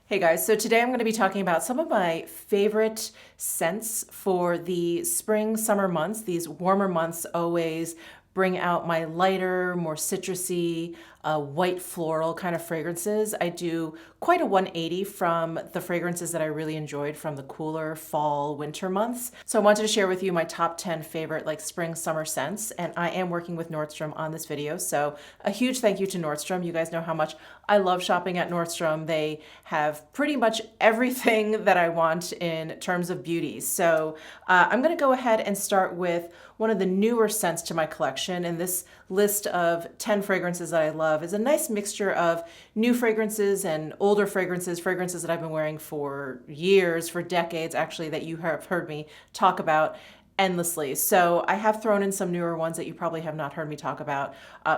Hey guys, so today I'm going to be talking about some of my favorite scents for the spring, summer months. These warmer months always bring out my lighter, more citrusy, white floral kind of fragrances. I do quite a 180 from the fragrances that I really enjoyed from the cooler fall, winter months. So I wanted to share with you my top 10 favorite like spring, summer scents. And I am working with Nordstrom on this video. So a huge thank you to Nordstrom. You guys know how much I love shopping at Nordstrom. They have pretty much everything that I want in terms of beauty. So I'm going to go ahead and start with one of the newer scents to my collection. And this list of 10 fragrances that I love is a nice mixture of new fragrances and older fragrances, fragrances that I've been wearing for years, for decades actually, that you have heard me talk about endlessly. So I have thrown in some newer ones that you probably have not heard me talk about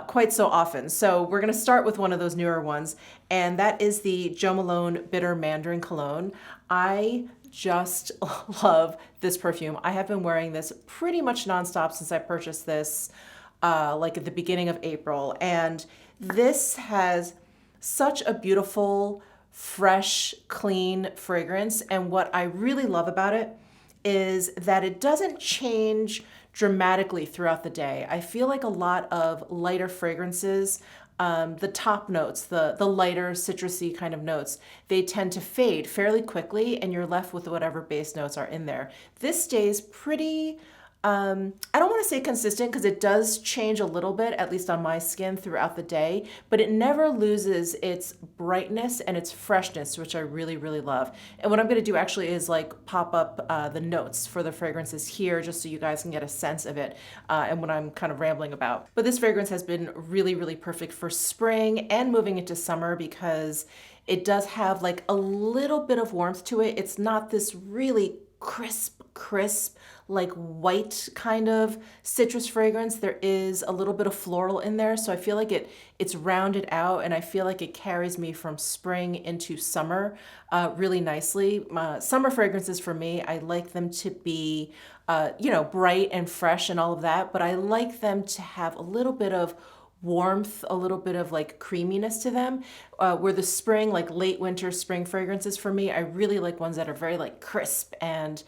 quite so often. So we're going to start with one of those newer ones, and that is the Jo Malone Bitter Mandarin Cologne. I just love this perfume. I have been wearing this pretty much nonstop since I purchased this like at the beginning of April. And this has such a beautiful, fresh, clean fragrance. And what I really love about it is that it doesn't change dramatically throughout the day. I feel like a lot of lighter fragrances, the top notes, the lighter citrusy kind of notes, they tend to fade fairly quickly and you're left with whatever base notes are in there. This stays pretty, I don't want to say consistent because it does change a little bit, at least on my skin throughout the day, but it never loses its brightness and its freshness, which I really, really love. And what I'm going to do actually is like pop up the notes for the fragrances here just so you guys can get a sense of it and what I'm kind of rambling about. But this fragrance has been really, really perfect for spring and moving into summer because it does have like a little bit of warmth to it. It's not this really crisp, like white kind of citrus fragrance. There is a little bit of floral in there. So I feel like it's rounded out and I feel like it carries me from spring into summer really nicely. Summer fragrances for me, I like them to be, bright and fresh and all of that, but I like them to have a little bit of warmth, a little bit of like creaminess to them. Where the spring, like late winter spring fragrances for me, I really like ones that are very like crisp and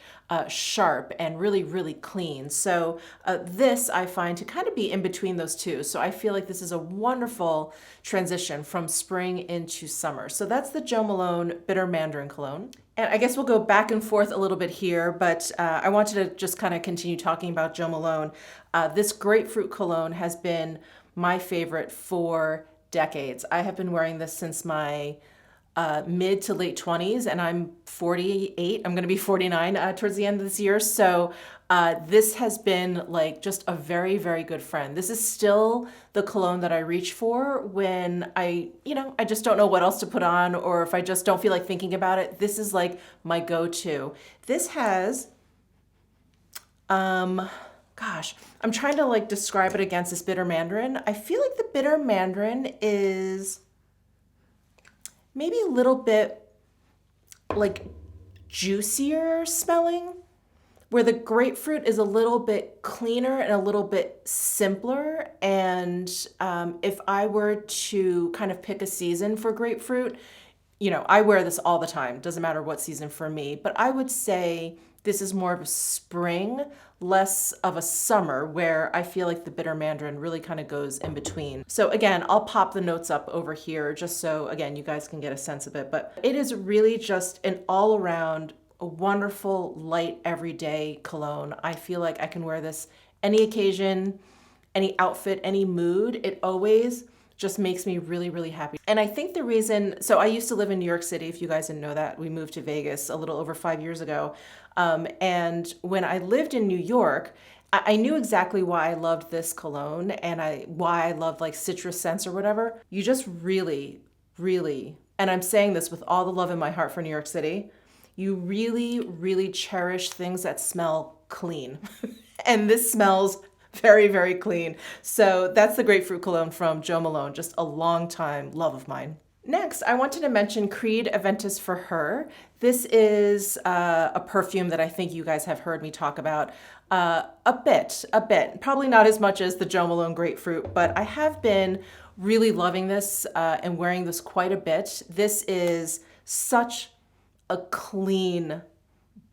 sharp and really, really clean. So this I find to kind of be in between those two. So I feel like this is a wonderful transition from spring into summer. So that's the Jo Malone Bitter Mandarin Cologne. And I guess we'll go back and forth a little bit here, but I wanted to just kind of continue talking about Jo Malone. This grapefruit cologne has been my favorite for decades. I have been wearing this since my mid to late 20s, and I'm 48. I'm going to be 49 towards the end of this year. So this has been like just a very, very good friend. This is still the cologne that I reach for when I just don't know what else to put on, or if I just don't feel like thinking about it. This is like my go-to. This has, gosh, I'm trying to like describe it against this bitter mandarin. I feel like the bitter mandarin is maybe a little bit like juicier smelling, where the grapefruit is a little bit cleaner and a little bit simpler. And if I were to kind of pick a season for grapefruit, I wear this all the time. Doesn't matter what season for me, but I would say this is more of a spring, less of a summer, where I feel like the bitter mandarin really kind of goes in between. So again, I'll pop the notes up over here just so, again, you guys can get a sense of it. But it is really just an all-around, a wonderful, light, everyday cologne. I feel like I can wear this any occasion, any outfit, any mood. It always just makes me really, really happy. And I think the reason, so I used to live in New York City, if you guys didn't know that. We moved to Vegas a little over 5 years ago. And when I lived in New York, I knew exactly why I loved this cologne and why I loved like citrus scents or whatever. You just really, really, and I'm saying this with all the love in my heart for New York City, you really, really cherish things that smell clean. And this smells very, very clean. So that's the grapefruit cologne from Jo Malone, just a long time love of mine. Next, I wanted to mention Creed Aventus for Her. This is a perfume that I think you guys have heard me talk about a bit. Probably not as much as the Jo Malone Grapefruit, but I have been really loving this and wearing this quite a bit. This is such a clean,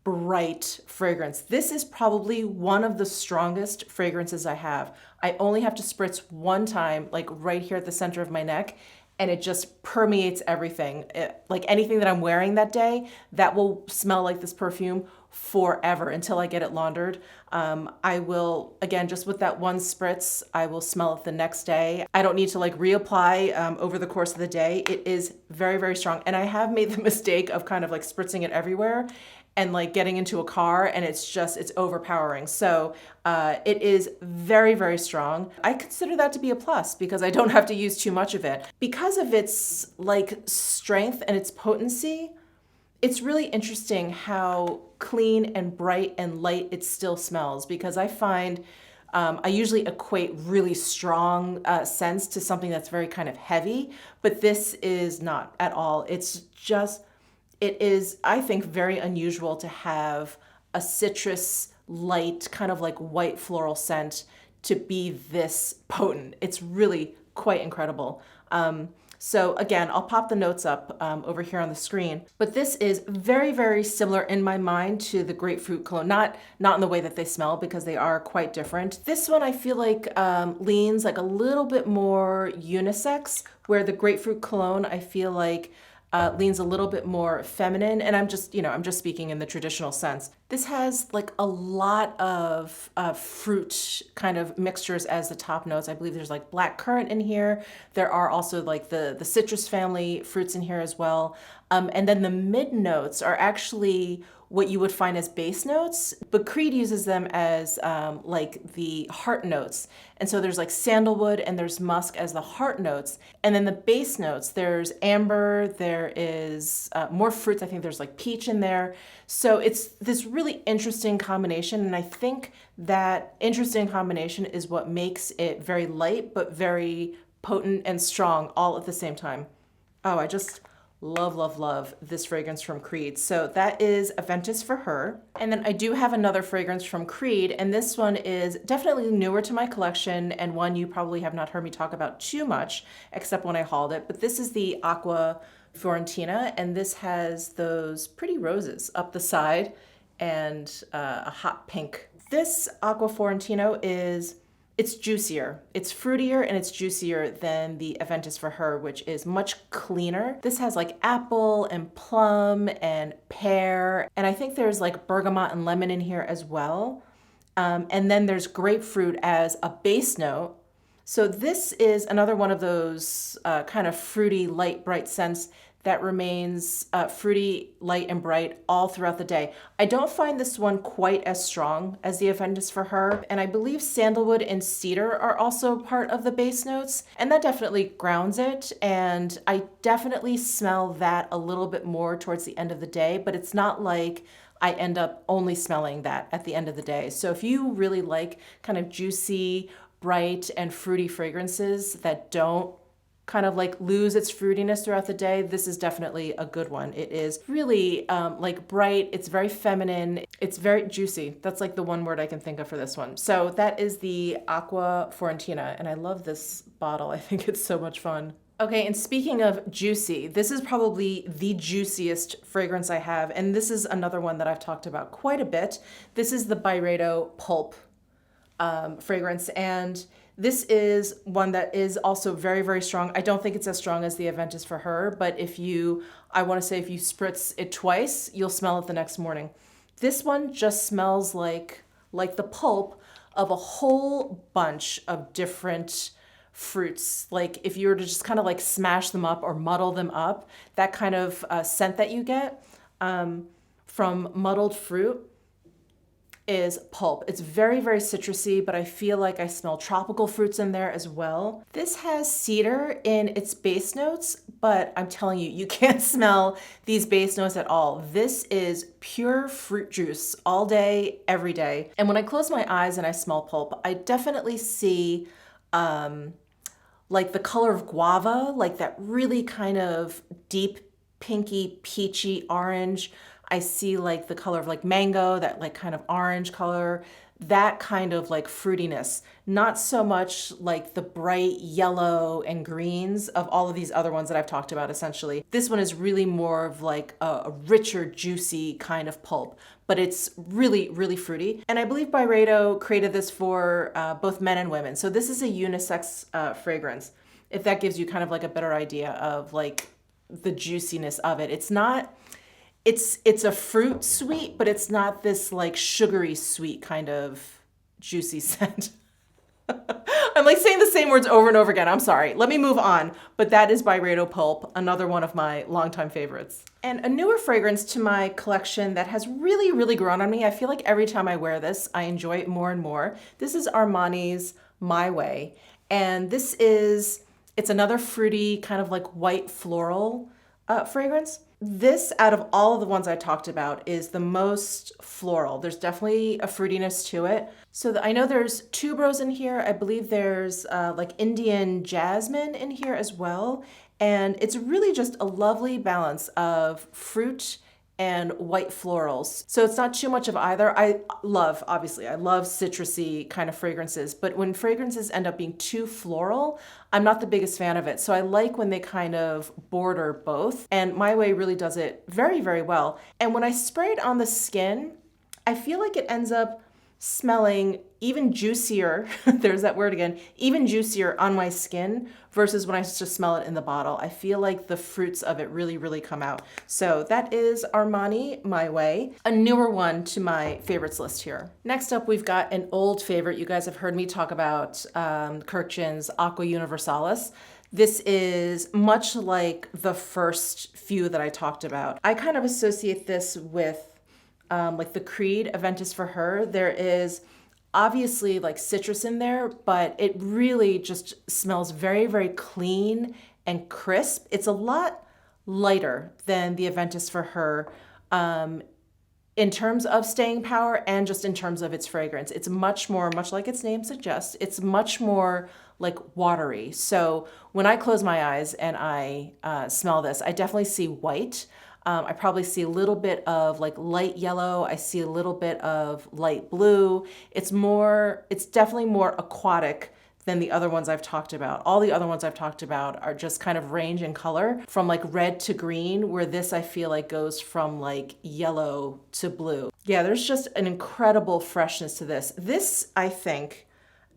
bright fragrance. This is probably one of the strongest fragrances I have. I only have to spritz one time, like right here at the center of my neck, and it just permeates everything. Like anything that I'm wearing that day, that will smell like this perfume forever until I get it laundered. I will, again, just with that one spritz, I will smell it the next day. I don't need to like reapply over the course of the day. It is very, very strong. And I have made the mistake of kind of like spritzing it everywhere and like getting into a car, and it's overpowering. So it is very, very strong. I consider that to be a plus because I don't have to use too much of it. Because of its like strength and its potency, it's really interesting how clean and bright and light it still smells, because I find I usually equate really strong scents to something that's very kind of heavy, but this is not at all. It is, I think, very unusual to have a citrus light, kind of like white floral scent to be this potent. It's really quite incredible. So again, I'll pop the notes up over here on the screen, but this is very, very similar in my mind to the grapefruit cologne. Not in the way that they smell, because they are quite different. This one I feel like leans like a little bit more unisex, where the grapefruit cologne I feel like leans a little bit more feminine, and I'm just speaking in the traditional sense. This has like a lot of fruit kind of mixtures as the top notes. I believe there's like black currant in here. There are also like the citrus family fruits in here as well. And then the mid notes are actually what you would find as base notes, but Creed uses them as like the heart notes. And so there's like sandalwood and there's musk as the heart notes. And then the base notes, there's amber, there is more fruits. I think there's like peach in there. So it's this really interesting combination. And I think that interesting combination is what makes it very light, but very potent and strong all at the same time. Oh, I just love, love, love this fragrance from Creed. So that is Aventus for her. And then I do have another fragrance from Creed, and this one is definitely newer to my collection and one you probably have not heard me talk about too much, except when I hauled it. But this is the Aqua Fiorentina, and this has those pretty roses up the side and a hot pink. This Aqua Fiorentino it's juicier. It's fruitier and it's juicier than the Aventus for her, which is much cleaner. This has like apple and plum and pear, and I think there's like bergamot and lemon in here as well. And then there's grapefruit as a base note. So this is another one of those kind of fruity, light, bright scents that remains fruity, light, and bright all throughout the day. I don't find this one quite as strong as the Aventus for her, and I believe sandalwood and cedar are also part of the base notes, and that definitely grounds it, and I definitely smell that a little bit more towards the end of the day, but it's not like I end up only smelling that at the end of the day. So if you really like kind of juicy, bright, and fruity fragrances that don't kind of like lose its fruitiness throughout the day, this is definitely a good one. It is really like bright, it's very feminine, it's very juicy. That's like the one word I can think of for this one. So that is the Aqua Fiorentina, and I love this bottle. I think it's so much fun. Okay, and speaking of juicy, this is probably the juiciest fragrance I have, and this is another one that I've talked about quite a bit. This is the Byredo Pulp fragrance, and this is one that is also very, very strong. I don't think it's as strong as the Aventus for her, but if you spritz it twice, you'll smell it the next morning. This one just smells like the pulp of a whole bunch of different fruits. Like if you were to just kind of like smash them up or muddle them up, that kind of scent that you get from muddled fruit is pulp. It's very, very citrusy, but I feel like I smell tropical fruits in there as well. This has cedar in its base notes, but I'm telling you, you can't smell these base notes at all. This is pure fruit juice all day, every day. And when I close my eyes and I smell pulp, I definitely see like the color of guava, like that really kind of deep pinky, peachy orange. I see like the color of like mango, that like kind of orange color. that kind of like fruitiness, not so much like the bright yellow and greens of all of these other ones that I've talked about essentially. This one is really more of like a richer, juicy kind of pulp, but it's really, really fruity. And I believe Byredo created this for both men and women. So this is a unisex fragrance, if that gives you kind of like a better idea of like the juiciness of it. It's not, it's a fruit sweet, but it's not this like sugary sweet kind of juicy scent. I'm like saying the same words over and over again. I'm sorry. Let me move on. But that is Byredo Pulp, another one of my longtime favorites. And a newer fragrance to my collection that has really, really grown on me. I feel like every time I wear this, I enjoy it more and more. This is Armani's My Way. And it's another fruity, kind of like white floral fragrance. This, out of all of the ones I talked about, is the most floral. There's definitely a fruitiness to it. So I know there's tuberose in here. I believe there's like Indian jasmine in here as well. And it's really just a lovely balance of fruit and white florals. So it's not too much of either. Obviously, I love citrusy kind of fragrances, but when fragrances end up being too floral, I'm not the biggest fan of it. So I like when they kind of border both. And My Way really does it very, very well. And when I spray it on the skin, I feel like it ends up smelling even juicier, there's that word again, even juicier on my skin versus when I just smell it in the bottle. I feel like the fruits of it really, really come out. So that is Armani My Way, a newer one to my favorites list here. Next up, we've got an old favorite. You guys have heard me talk about Kirkchen's Aqua Universalis. This is much like the first few that I talked about. I kind of associate this with like the Creed Aventus for Her. There is obviously like citrus in there, but it really just smells very, very clean and crisp. It's a lot lighter than the Aventus for Her in terms of staying power and just in terms of its fragrance. It's much more, much like its name suggests, it's much more like watery. So when I close my eyes and I smell this, I definitely see white. I probably see a little bit of like light yellow. I see a little bit of light blue. It's definitely more aquatic than the other ones I've talked about. All the other ones I've talked about are just kind of range in color from like red to green, where this I feel like goes from like yellow to blue. Yeah, there's just an incredible freshness to this. This, I think,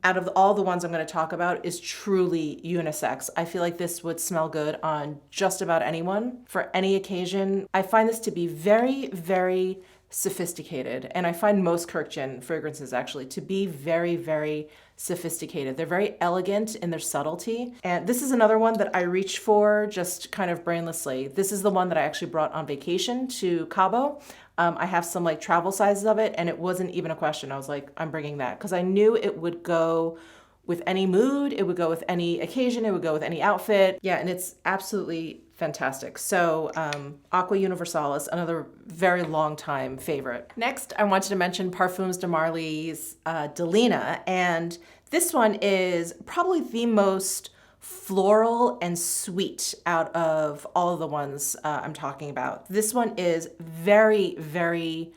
out of all the ones I'm going to talk about, is truly unisex. I feel like this would smell good on just about anyone for any occasion. I find this to be very, very sophisticated. And I find most Kirkchen fragrances actually to be very, very sophisticated. They're very elegant in their subtlety. And this is another one that I reach for just kind of brainlessly. This is the one that I actually brought on vacation to Cabo. I have some like travel sizes of it, and it wasn't even a question. I was like, I'm bringing that because I knew it would go with any mood, it would go with any occasion, it would go with any outfit. Yeah, and it's absolutely fantastic. So Aqua Universalis, another very long time favorite. Next, I wanted to mention Parfums de Marly's Delina, and this one is probably the most floral and sweet out of all of the ones I'm talking about. This one is very, very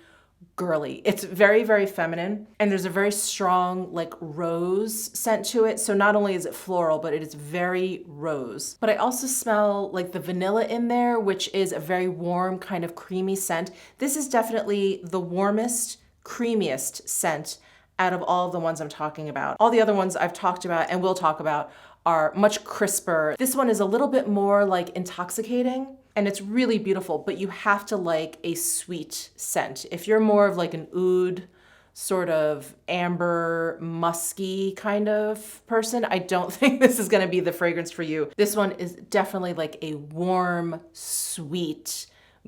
girly. It's very, very feminine, and there's a very strong like rose scent to it. So not only is it floral, but it is very rose. But I also smell like the vanilla in there, which is a very warm kind of creamy scent. This is definitely the warmest, creamiest scent out of all of the ones I'm talking about. All the other ones I've talked about and will talk about are much crisper. This one is a little bit more like intoxicating, and it's really beautiful, but you have to like a sweet scent. If you're more of like an oud, sort of amber, musky kind of person, I don't think this is gonna be the fragrance for you. This one is definitely like a warm, sweet,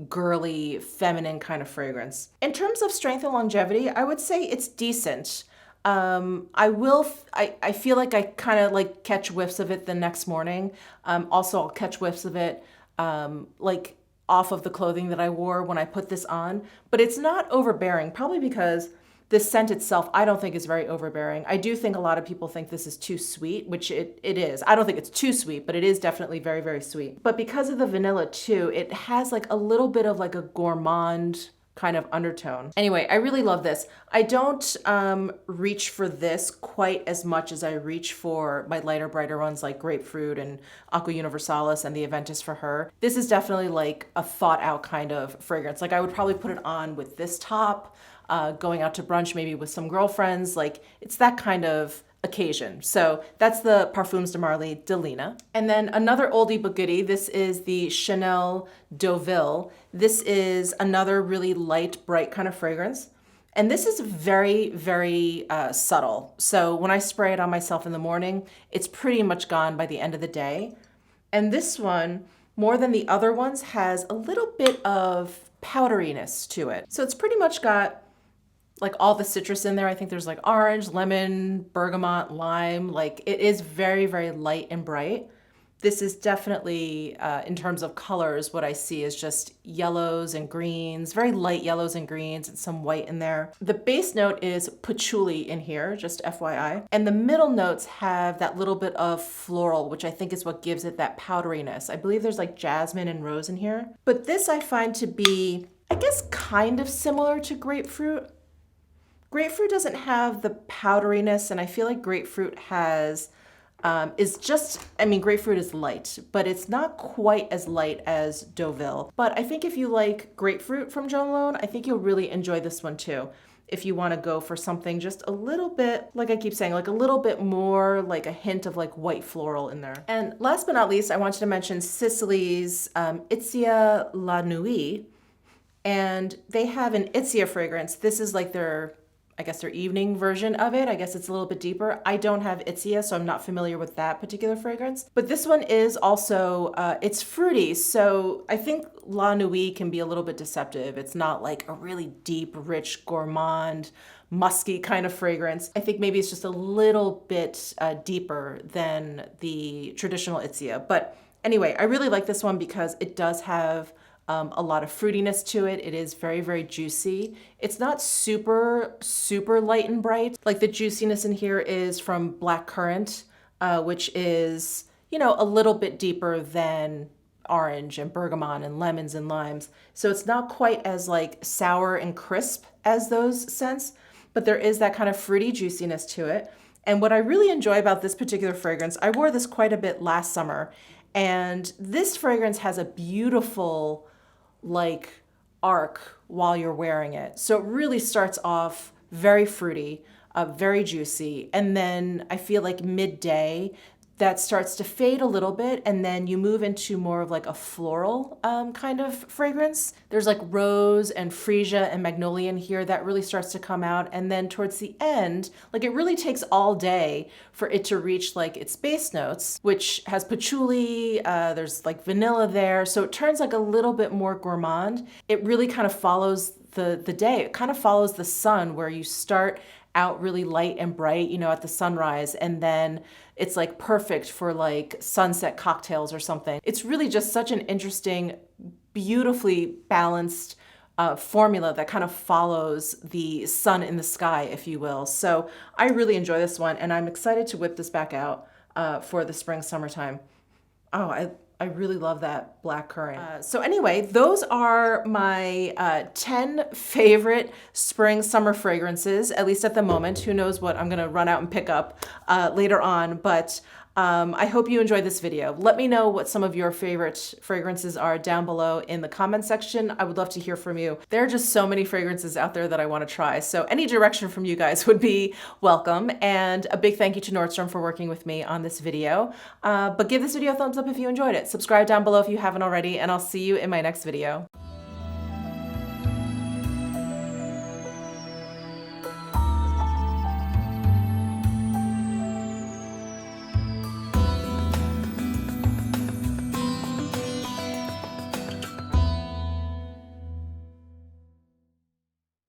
girly, feminine kind of fragrance. In terms of strength and longevity, I would say it's decent. I feel like I kind of like catch whiffs of it the next morning. Also, I'll catch whiffs of it like off of the clothing that I wore when I put this on, but it's not overbearing, probably because this scent itself, I don't think is very overbearing. I do think a lot of people think this is too sweet, which it is. I don't think it's too sweet, but it is definitely very, very sweet. But because of the vanilla too, it has like a little bit of like a gourmand kind of undertone. Anyway, I really love this. I don't reach for this quite as much as I reach for my lighter, brighter ones like Grapefruit and Aqua Universalis and the Aventus for Her. This is definitely like a thought out kind of fragrance. Like I would probably put it on with this top, going out to brunch maybe with some girlfriends. Like it's that kind of occasion. So that's the Parfums de Marly de Lina. And then another oldie but goodie, this is the Chanel Deauville. This is another really light, bright kind of fragrance. And this is very, very subtle. So when I spray it on myself in the morning, it's pretty much gone by the end of the day. And this one, more than the other ones, has a little bit of powderiness to it. So it's pretty much got like all the citrus in there. I think there's like orange, lemon, bergamot, lime. Like it is very, very light and bright. This is definitely, in terms of colors, what I see is just yellows and greens, very light yellows and greens and some white in there. The base note is patchouli in here, just FYI. And the middle notes have that little bit of floral, which I think is what gives it that powderiness. I believe there's like jasmine and rose in here. But this I find to be, I guess, kind of similar to grapefruit. Grapefruit doesn't have the powderiness, and I feel like grapefruit has, grapefruit is light, but it's not quite as light as Deauville. But I think if you like grapefruit from Jo Malone, I think you'll really enjoy this one too. If you want to go for something just a little bit, like I keep saying, like a little bit more like a hint of like white floral in there. And last but not least, I wanted to mention Sicily's Itzia La Nuit. And they have an Itzia fragrance. This is like their evening version of it. I guess it's a little bit deeper. I don't have Itzia, so I'm not familiar with that particular fragrance. But this one is also, it's fruity. So I think La Nuit can be a little bit deceptive. It's not like a really deep, rich, gourmand, musky kind of fragrance. I think maybe it's just a little bit deeper than the traditional Itzia. But anyway, I really like this one because it does have a lot of fruitiness to it. It is very, very juicy. It's not super, super light and bright. Like the juiciness in here is from black currant, which is, you know, a little bit deeper than orange and bergamot and lemons and limes. So it's not quite as like sour and crisp as those scents, but there is that kind of fruity juiciness to it. And what I really enjoy about this particular fragrance, I wore this quite a bit last summer, and this fragrance has a beautiful like arc while you're wearing it. So it really starts off very fruity, very juicy. And then I feel like midday, that starts to fade a little bit, and then you move into more of like a floral kind of fragrance. There's like rose and freesia and magnolia in here that really starts to come out. And then towards the end, like it really takes all day for it to reach like its base notes, which has patchouli, there's like vanilla there. So it turns like a little bit more gourmand. It really kind of follows the day. It kind of follows the sun, where you start out really light and bright, you know, at the sunrise, and then it's like perfect for like sunset cocktails or something. It's really just such an interesting, beautifully balanced formula that kind of follows the sun in the sky, if you will. So I really enjoy this one, and I'm excited to whip this back out for the spring, summertime. Oh, I really love that black currant. So anyway, those are my 10 favorite spring summer fragrances, at least at the moment. Who knows what I'm gonna run out and pick up later on, but I hope you enjoyed this video. Let me know what some of your favorite fragrances are down below in the comment section. I would love to hear from you. There are just so many fragrances out there that I want to try, so any direction from you guys would be welcome. And a big thank you to Nordstrom for working with me on this video. But give this video a thumbs up if you enjoyed it. Subscribe down below if you haven't already, and I'll see you in my next video.